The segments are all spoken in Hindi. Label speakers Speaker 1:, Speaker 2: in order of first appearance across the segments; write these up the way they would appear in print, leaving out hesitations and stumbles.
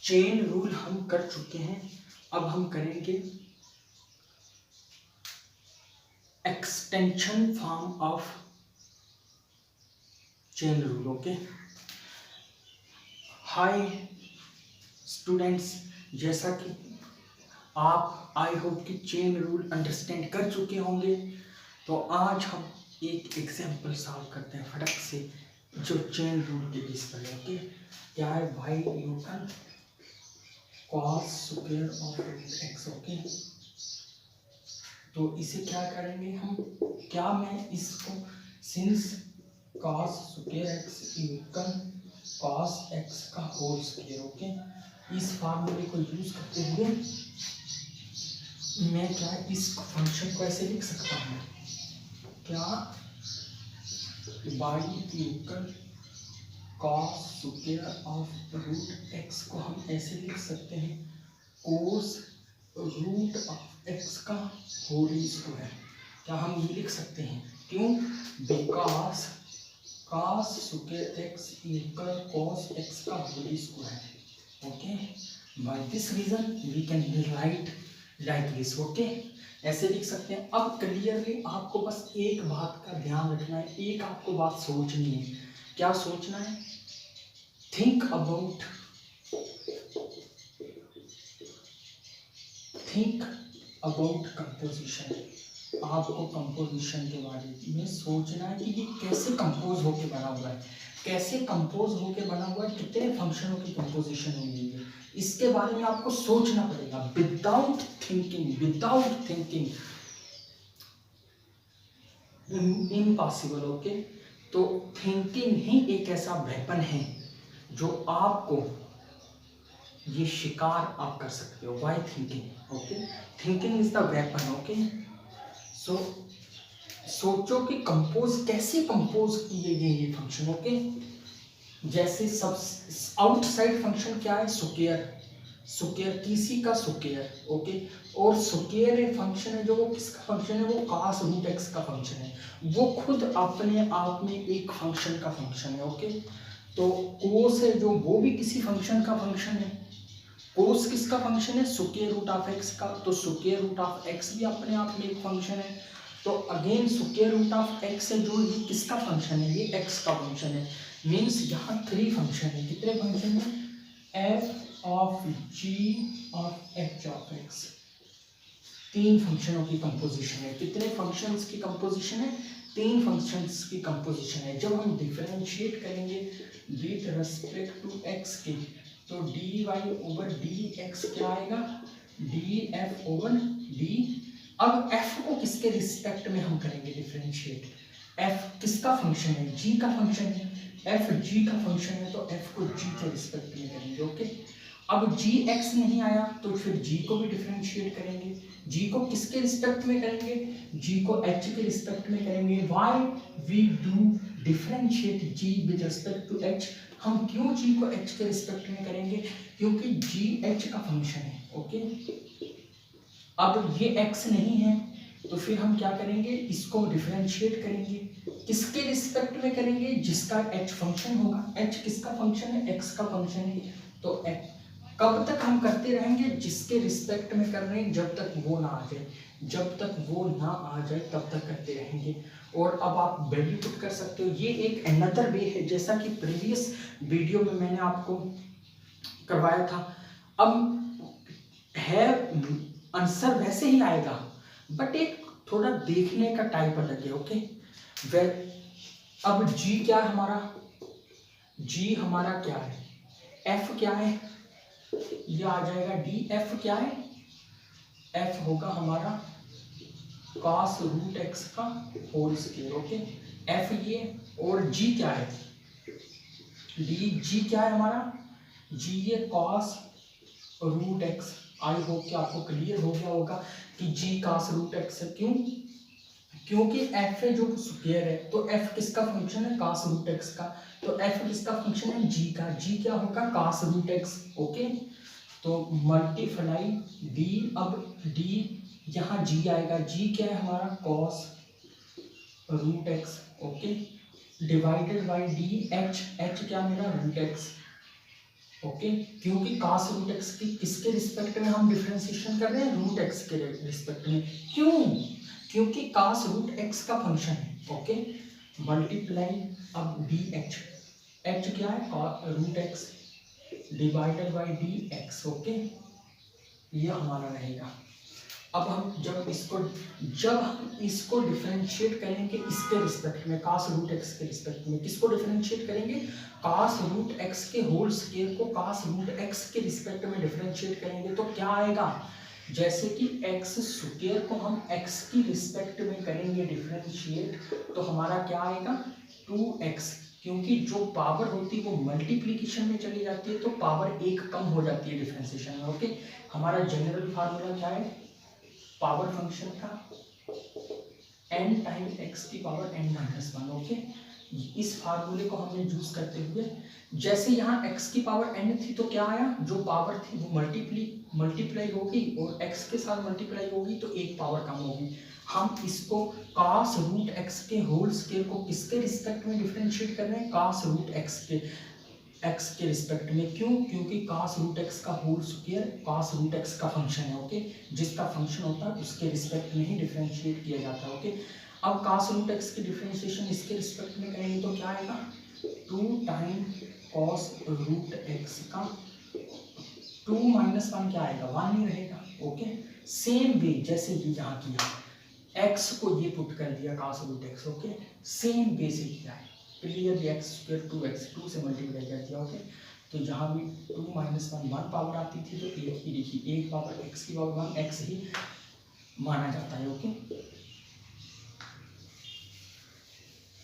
Speaker 1: चेन रूल हम कर चुके हैं, अब हम करेंगे extension form of chain rule. Okay, hi students, जैसा कि आप आई होप कि चेन रूल अंडरस्टैंड कर चुके होंगे, तो आज हम एक एग्जाम्पल सॉल्व करते हैं फटक से जो चेन रूल के बेस पर है। ओके, क्या है y Newton cos square of root x। Okay, तो इसे क्या करेंगे हम, क्या मैं इसको since cos square x equal cos x का होल स्क्वायर, ओके, इस फार्मूले को यूज करते हुए मैं क्या इस फंक्शन को ऐसे लिख सकता हूँ, क्या y equal cos square of root x को हम ऐसे लिख सकते हैं cos रूट ऑफ x का होल स्क्वायर। क्या हम ये लिख सकते हैं, क्यों, because cos square x equal cos x का whole square. Okay, by this reason we can write like this. Okay, ऐसे लिख सकते हैं। अब क्लियरली आपको बस एक बात का ध्यान रखना है, एक आपको बात सोचनी है। क्या सोचना है, थिंक अबाउट कंपोजिशन। आपको कंपोजिशन के बारे में सोचना है कि ये कैसे कंपोज होके बना हुआ है, कैसे कंपोज होके बना हुआ है, कितने फंक्शनों की कंपोजिशन हुई है, इसके बारे में आपको सोचना पड़ेगा। Without thinking impossible. ओके, तो थिंकिंग ही एक ऐसा वेपन है जो आपको ये शिकार आप कर सकते हो। Why thinking. Okay, thinking is the weapon. Okay, so सोचो कि कैसे कंपोज किए गए ये फंक्शन। ओके, जैसे सब आउटसाइड फंक्शन क्या है, स्क्वायर किसी का स्क्वायर। ओके, और स्क्वायर एक फंक्शन है जो वो किसका फंक्शन है, वो cos रूट x का फंक्शन है, वो खुद अपने आप में एक फंक्शन का फंक्शन है। ओके, तो कोस है जो वो भी किसी फंक्शन का फंक्शन है। कोस किसका फंक्शन है, स्क्वायर रूट ऑफ x का, तो स्क्वायर रूट ऑफ x भी अपने आप में एक फंक्शन है। तो again square root of x है जो ये किसका फंक्शन है, ये x का फंक्शन है। मीन्स यहाँ 3 फंक्शन है। कितने फंक्शन है, f of g of h of x, 3 फंक्शनों की कंपोजिशन है। कितने फंक्शंस की कंपोजिशन है, 3 फंक्शंस की कंपोजिशन है। जब हम डिफरेंशिएट करेंगे विद रेस्पेक्ट टू x के, तो dy ओवर dx क्या आएगा, df ओवर d। अब f को किसके रिस्पेक्ट में हम करेंगे डिफरेंशिएट, f किसका फंक्शन है, g का फंक्शन है, f g का फंक्शन है, तो f को g के रिस्पेक्ट में करेंगे। ओके, अब g x नहीं आया तो फिर g को भी डिफरेंशिएट करेंगे। g को किसके रिस्पेक्ट में करेंगे, g को h के रिस्पेक्ट में करेंगे। Why we do differentiate g with respect to h, हम क्यों g को h के रिस्पेक्ट में करेंगे, क्योंकि g h का फंक्शन है। ओके, अब ये x नहीं है तो फिर हम क्या करेंगे, इसको डिफरेंशिएट करेंगे, किसके रिस्पेक्ट में करेंगे, जिसका h फंक्शन होगा। h किसका फंक्शन है, x का फंक्शन है। तो कब तक हम करते रहेंगे, जिसके रिस्पेक्ट में कर रहे हैं, जब तक वो ना आ जाए, जब तक वो ना आ जाए तब तक करते रहेंगे। और अब आप वैल्यू पुट कर सकते हो। ये एक अनदर वे है, जैसा कि प्रीवियस वीडियो में मैंने आपको करवाया था। अब है आंसर वैसे ही आएगा, बट एक थोड़ा देखने का टाइप अलग है। ओके, अब g क्या है हमारा, g हमारा क्या है, f क्या है, ये आ जाएगा df क्या है, f होगा हमारा cos रूट x का होल स्क्वायर। ओके, f ये, और g क्या है, g क्या है हमारा, g ये cos root x। I hope कि आपको क्लियर हो गया होगा कि g cos रूट x है। क्यों, क्योंकि f है जो स्क्वायर है, तो f किसका फंक्शन है, cos रूट x का, तो f किसका फंक्शन है, g का, g क्या होगा, cos रूट x। ओके, तो मल्टीप्लाई d, अब d यहाँ g आएगा, g क्या है हमारा cos root x। Okay, divided by d, h क्या मेरा रूट x। ओके, क्योंकि cos रूट एक्स की किसके रिस्पेक्ट में हम डिफरेंशिएशन कर रहे हैं, रूट एक्स के रिस्पेक्ट में। क्यों, क्योंकि cos रूट एक्स का फंक्शन है। ओके, मल्टीप्लाई अब डी एच, एच क्या है, root x divided by d x. Okay, ये हमारा रहेगा। अब हम जब इसको डिफरेंशिएट करेंगे इसके रिस्पेक्ट में, cos रूट एक्स के रिस्पेक्ट में, किसको डिफरेंशिएट करेंगे, cos रूट एक्स के होल स्क्वायर को cos रूट एक्स के रिस्पेक्ट में डिफरेंशिएट करेंगे तो क्या आएगा, जैसे कि एक्स स्क्वायर को हम एक्स की रिस्पेक्ट में करेंगे डिफरेंशिएट, तो हमारा क्या आएगा 2x, क्योंकि जो पावर होती है वो मल्टीप्लीकेशन में चली जाती है तो पावर एक कम हो जाती है डिफरेंशिएशन में। ओके, हमारा जनरल फार्मूला क्या है, पावर फंक्शन का n टाइम x की पावर n-1। ओके, इस फार्मूले को हमने यूज करते हुए, जैसे यहाँ x की पावर n थी तो क्या आया, जो पावर थी वो मल्टीप्लाई होगी और x के साथ मल्टीप्लाई होगी तो एक पावर कम होगी। हम इसको cos रूट x के होल स्क्वायर को किसके रिस्पेक्ट में डिफरेंशिएट कर रहे हैं, cos रूट x के रिस्पेक्ट में। क्यों, क्योंकि cos रूट x का whole square cos root x का फंक्शन है। ओके, जिसका फंक्शन होता है उसके रिस्पेक्ट में ही डिफरेंशिएट किया जाता है। ओके, अब cos रूट x की डिफरेंशिएशन इसके रिस्पेक्ट में करेंगे तो क्या आएगा, 2 टाइम cos रूट x का 2 - 1 क्या आएगा, 1 ही रहेगा। ओके, सेम वे जैसे ये यहाँ किया, x को ये पुट कर दिया cos root x। Okay, same way से किया है, क्लियरली x स्क्वायर 2x 2 से मल्टीप्लाई कर दिया। ओके, तो जहाँ भी 2 - 1 पावर आती थी तो एक ही लिखी, एक पावर x की पावर 1 x ही माना जाता है। ओके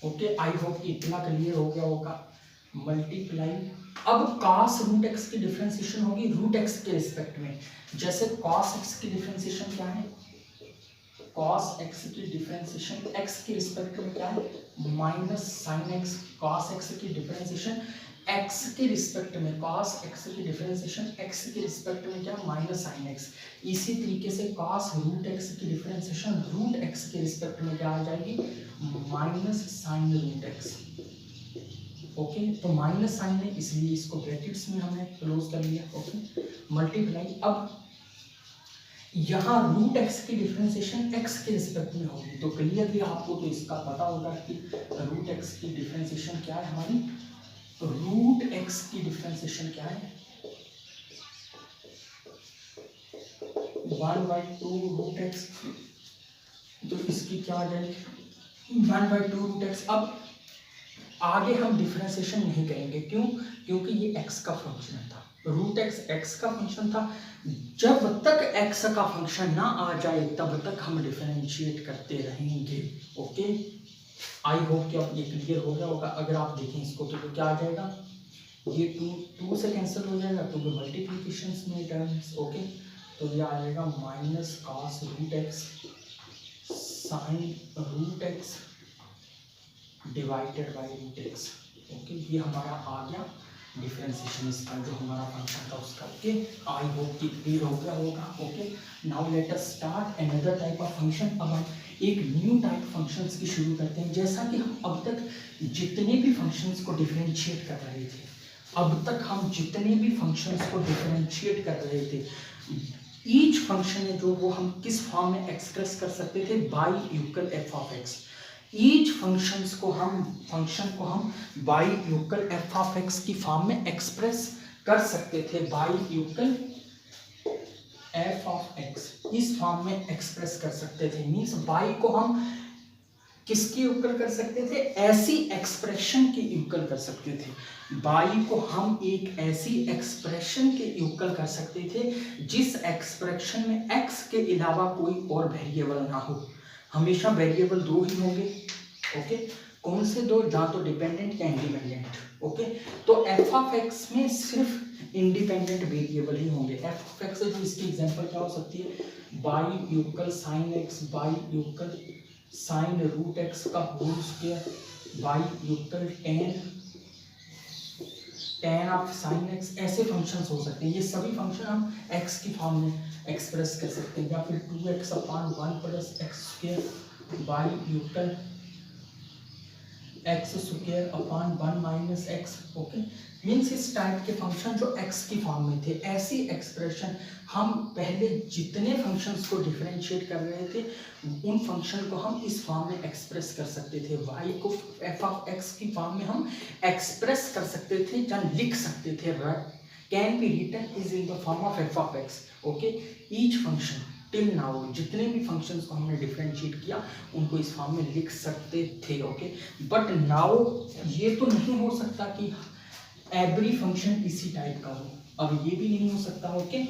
Speaker 1: ओके, आई होप कि इतना क्लियर हो गया होगा। मल्टीप्लाई, अब cos रूट x की डिफरेंशिएशन होगी रूट x के रिस्पेक्ट में, जैसे cos x की डिफरेंशिएशन क्या है, cos x की डिफरेंशिएशन x के रिस्पेक्ट में क्या है, minus sine x, cos x की डिफरेंशिएशन x के रिस्पेक्ट में, cos x की डिफरेंशिएशन x के रिस्पेक्ट में क्या, माइनस साइन x। इसी तरीके से cos रूट x की डिफरेंशिएशन रूट x के रिस्पेक्ट में क्या आ जाएगी, minus sine root x। Okay, तो माइनस साइन है इसलिए इसको ब्रैकेट्स में हमने क्लोज कर लिया। ओके, मल्टीप्लाई, अब यहाँ रूट एक्स की डिफरेंशिएशन एक्स के रिस्पेक्ट में होगी, तो क्लियरली आपको तो इसका पता होगा कि रूट एक्स की डिफरेंशिएशन क्या है हमारी, रूट एक्स की डिफरेंशिएशन क्या है, 1/2 रूट एक्स, तो इसकी क्या आ जाएगी 1/2 रूट एक्स। अब आगे हम डिफरेंशिएशन नहीं करेंगे, क्यों, क्योंकि ये x का फंक्शन था, रूट एक्स x का फंक्शन था, जब तक x का फंक्शन ना आ जाए तब तक हम डिफरेंशिएट करते रहेंगे। ओके, आई होप कि अब ये क्लियर हो गया होगा। अगर आप देखें इसको तो क्या आ जाएगा, ये 2 से कैंसिल हो जाएगा क्योंकि मल्टीप्लिकेशन में टर्म्स। ओके, तो ये आ जाएगा minus cos root x sine root x divided by root x. Okay, ये हमारा आ गया डिफरेंशिएशन इसका, जो हमारा फंक्शन था उसका। ओके, आई होप कि क्लियर हो गया होगा। Okay, now let us start another type of function. अब हम एक न्यू टाइप फंक्शंस की शुरू करते हैं। जैसा कि हम अब तक जितने भी फंक्शंस को डिफरेंशिएट कर रहे थे, अब तक हम जितने भी फंक्शंस को डिफरेंशिएट कर रहे थे, ईच फंक्शन है जो वो हम किस फॉर्म में एक्सप्रेस कर सकते थे, by equal f of x. Each function को हम y equal f of x की फॉर्म में एक्सप्रेस कर सकते थे, by equal f of x इस फॉर्म में एक्सप्रेस कर सकते थे। मीन्स बाई को हम किसकी यूकल कर सकते थे, ऐसी एक्सप्रेशन की यूकल कर सकते थे। बाई को हम एक ऐसी एक्सप्रेशन के यूकल कर सकते थे जिस एक्सप्रेशन में x के अलावा कोई और वेरिएबल ना हो। हमेशा वेरिएबल 2 ही होंगे। ओके, कौन से 2, या तो डिपेंडेंट या इंडिपेंडेंट। ओके, तो एफ ऑफ एक्स में सिर्फ इंडिपेंडेंट वेरिएबल ही होंगे। एफ ऑफ एक्स जो इसकी एग्जांपल क्या हो सकती है, बाई यूकल साइन एक्स बाई यूकल साइन रूट एक्स का होल स्क्वायर बाई यूकल टेन ऑफ साइन एक्स। ऐसे फंक्शंस हो सकते हैं। ये सभी फंक्शन हम एक्स की फॉर्म में एक्सप्रेस कर सकते हैं, या फिर 2x/1 + x² by equal x square upon 1 minus x. Okay, means इस टाइप के फंक्शन जो एक्स की फॉर्म में थे, ऐसी एक्सप्रेशन हम पहले जितने फंक्शंस को डिफरेंशिएट कर रहे थे उन फंक्शन को हम इस फॉर्म में एक्सप्रेस कर सकते थे। y को f ऑफ x की फॉर्म में हम एक्सप्रेस कर सकते थे या लिख सकते थे। Can be written is in the form of f of x। Okay, each function till now जितने भी फंक्शंस को हमने डिफरेंशिएट किया उनको इस फॉर्म में लिख सकते थे। ओके, बट नाउ ये तो नहीं हो सकता कि एवरी फंक्शन इसी टाइप का हो, अब ये भी नहीं हो सकता। ओके,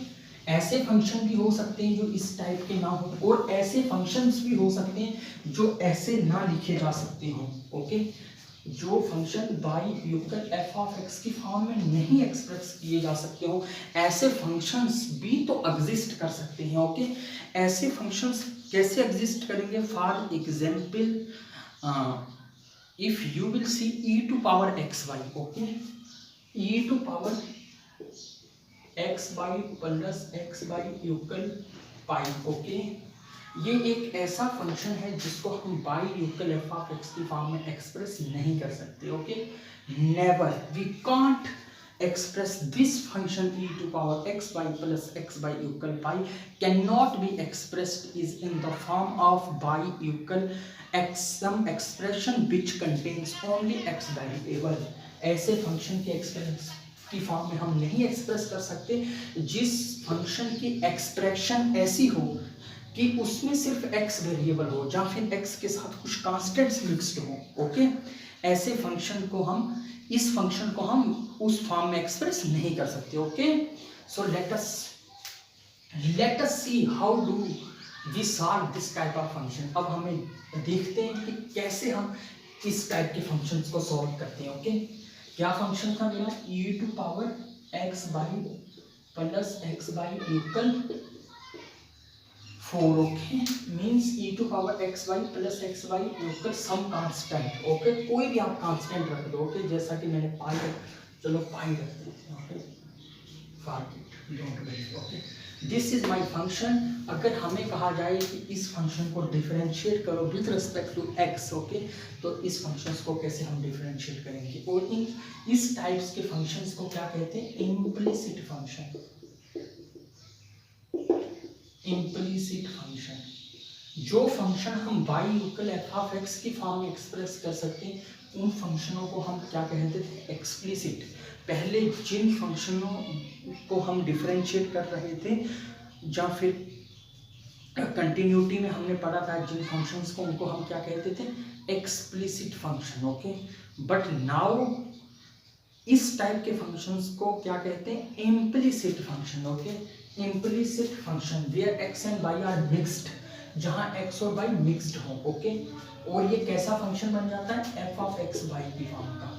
Speaker 1: ऐसे फंक्शन भी हो सकते हैं जो इस टाइप के ना हो, और ऐसे फंक्शंस भी हो सकते हैं जो ऐसे ना लिखे जा सकते हो। ओके, जो फंक्शन बाई युगल एफ ऑफ एक्स की फॉर्म में नहीं एक्सप्रेस किए जा सकते हो, ऐसे फंक्शंस भी तो एग्जिस्ट कर सकते हैं। ओके, ऐसे फंक्शंस कैसे एग्जिस्ट करेंगे? For example if you will see e to power x y. Okay, e to power x y plus x by equal pi. Okay, ये एक ऐसा फंक्शन है जिसको हम y equal f of x की फॉर्म में एक्सप्रेस नहीं कर सकते। Okay, never, we can't express this function e to power x by plus x by equal pi cannot be expressed is in the form of bi-equal x, some expression which contains only x variable। ऐसे फंक्शन के एक्सप्रेस की फॉर्म में हम नहीं एक्सप्रेस कर सकते जिस फंक्शन की एक्सप्रेशन ऐसी हो कि उसमें सिर्फ x वेरिएबल हो या फिर x के साथ कुछ कांस्टेंट्स मिक्स्ड हो। ओके, ऐसे फंक्शन को हम, इस फंक्शन को हम उस फॉर्म में एक्सप्रेस नहीं कर सकते। Okay, so let us see how do we solve this type of function. अब हमें देखते हैं कि कैसे हम इस टाइप के फंक्शंस को सॉल्व करते हैं। ओके, क्या फंक्शन था मेरा? e to power x y plus x y equal 4। Okay, means e to power x y plus x y equal some constant. Okay, कोई भी आप कांस्टेंट रख दो। ओके, जैसा कि मैंने पाई, चलो पाई रख देते हैं। Okay, don't worry. Okay, this is my function. अगर हमें कहा जाए कि इस फंक्शन को डिफरेंशिएट करो with respect to x, okay, तो इस फंक्शंस को कैसे हम डिफरेंशिएट करेंगे? और इस टाइप्स के फंक्शंस को क्या कहते हैं? Implicit function. इम्प्लिसिट फंक्शन, जो फंक्शन हम by equal F of x की फॉर्म में एक्सप्रेस कर सकते हैं उन फंक्शनों को हम क्या कहते थे? एक्सप्लिसिट। पहले जिन फंक्शनों को हम डिफरेंशिएट कर रहे थे या फिर कंटिन्यूटी में हमने पढ़ा था जिन फंक्शंस को, उनको हम क्या कहते थे? Explicit function. Okay, but now इस टाइप के फंक्शंस को क्या कहते हैं? Implicit function. Okay, implicit function where x and y are mixed, जहां x और y मिक्स्ड हो। ओके, और ये कैसा फंक्शन बन जाता है? f ऑफ x y की फॉर्म का,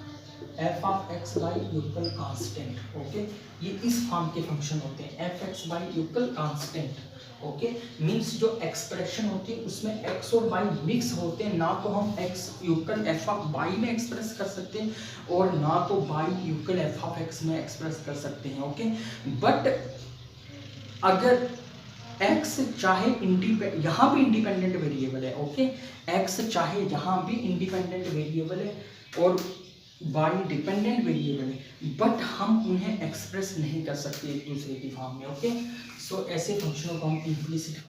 Speaker 1: f of x y equal constant. Okay, ये इस फॉर्म के फंक्शन होते हैं, f x y equal constant. Okay, means जो एक्सप्रेशन होती है उसमें x और y मिक्स होते हैं, ना तो हम x equal f of y में एक्सप्रेस कर सकते हैं और ना तो y equal f of x में एक्सप्रेस कर सकते हैं। ओके, बट अगर x चाहे यहाँ भी इंडिपेंडेंट वेरिएबल है। ओके, x चाहे यहाँ भी इंडिपेंडेंट वेरिएबल है और y डिपेंडेंट वेरिएबल है, बट हम उन्हें एक्सप्रेस नहीं कर सकते एक दूसरे की फॉर्म में। ओके, सो ऐसे फंक्शनों को हम इम्प्लिसिट